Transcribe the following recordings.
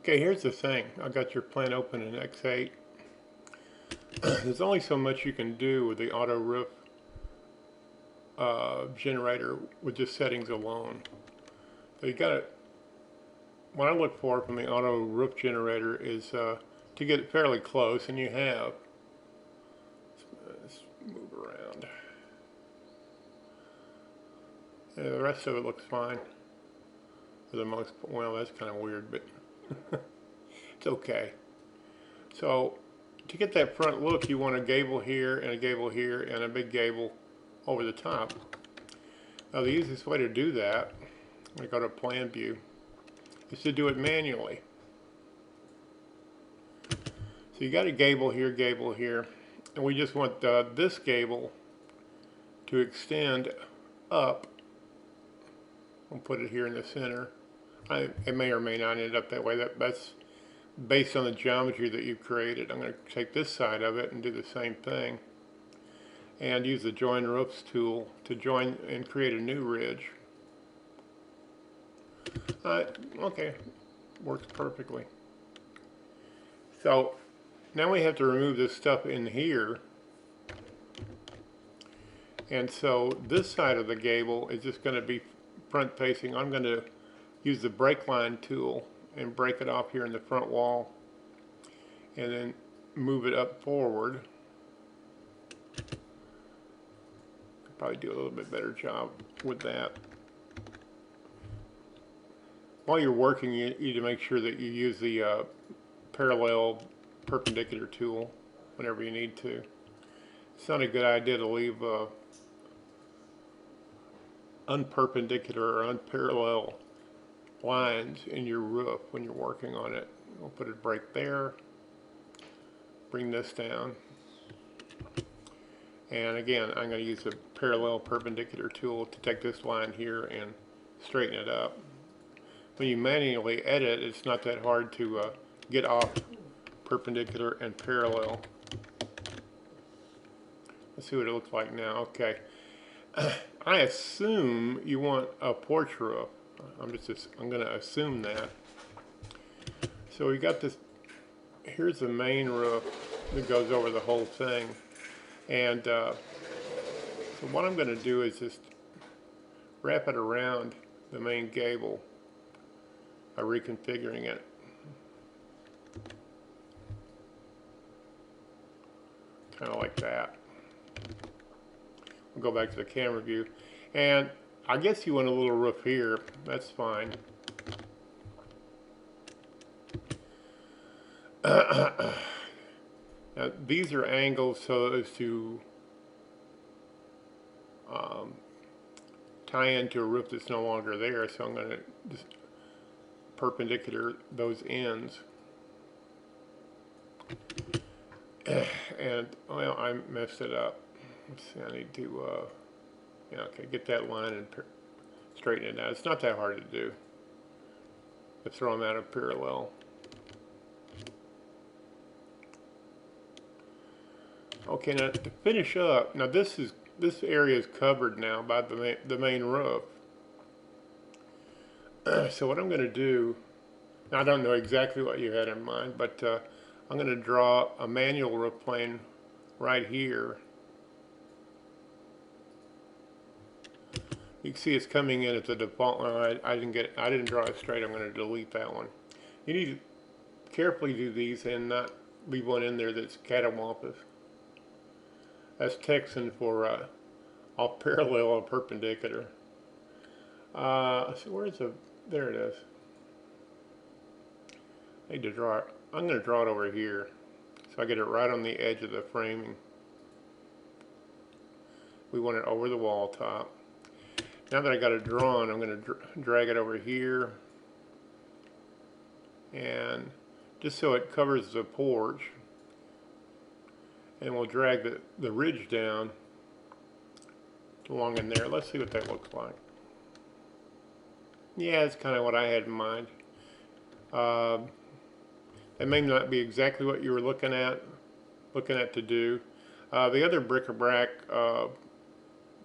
Okay, here's the thing. I got your plan open in X8. There's only so much you can do with the auto roof generator with just settings alone. So you got to, what I look for from the auto roof generator is to get fairly close, and you have. Let's move around. Yeah, the rest of it looks fine for the most. Well, that's kind of weird, but it's okay. So to get that front look, you want a gable here and a gable here and a big gable over the top. Now the easiest way to do that, I go to plan view, is to do it manually. So you got a gable here, and we just want this gable to extend up. We'll put it here in the center. It may or may not end up that way. That's based on the geometry that you've created. I'm going to take this side of it and do the same thing, and use the join roofs tool to join and create a new ridge. Okay, works perfectly. So now we have to remove this stuff in here, and so this side of the gable is just going to be front facing. I'm going to use the break line tool and break it off here in the front wall, and then move it up forward. Could probably do a little bit better job with that. While you're working, you need to make sure that you use the parallel perpendicular tool whenever you need to. It's not a good idea to leave unperpendicular or unparallel lines in your roof when you're working on it. We'll put a break there, bring this down, and again I'm going to use the parallel perpendicular tool to take this line here and straighten it up. When you manually edit, it's not that hard to get off perpendicular and parallel. Let's see what it looks like now. Okay. I assume you want a porch roof. I'm going to assume that. So we got this. Here's the main roof that goes over the whole thing, and so what I'm going to do is just wrap it around the main gable by reconfiguring it. Kind of like that. We'll go back to the camera view, and I guess you want a little roof here. That's fine. Now, these are angles so as to tie into a roof that's no longer there. So I'm going to just perpendicular those ends. And well, I messed it up. Let's see, I need to yeah, okay, get that line and straighten it out. It's not that hard to do. But throw them out of parallel. Okay, now to finish up, now this area is covered now by the main roof. So what I'm going to do, now I don't know exactly what you had in mind, but I'm going to draw a manual roof plane right here. You can see it's coming in at the default line. I didn't draw it straight. I'm going to delete that one. You need to carefully do these and not leave one in there that's catawampus. That's Texan for off parallel or perpendicular. So where's the? There it is. I need to draw it. I'm going to draw it over here, so I get it right on the edge of the framing. We want it over the wall top. Now that I got it drawn, I'm going to drag it over here, and just so it covers the porch, and we'll drag the ridge down along in there. Let's see what that looks like. Yeah, it's kind of what I had in mind. It may not be exactly what you were looking at to do. The other bric-a-brac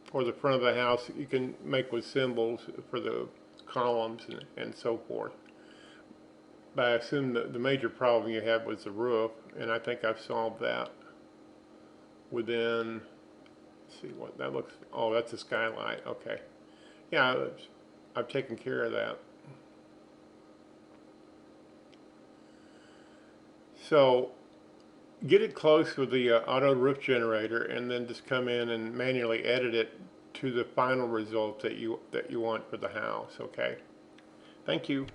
for the front of the house you can make with symbols for the columns and so forth. but I assume that the major problem you had was the roof, and I think I've solved that within, let's see what that looks, oh, that's a skylight, okay. Yeah, I've taken care of that. So get it close with the auto roof generator, and then just come in and manually edit it to the final result that you want for the house, okay? Thank you.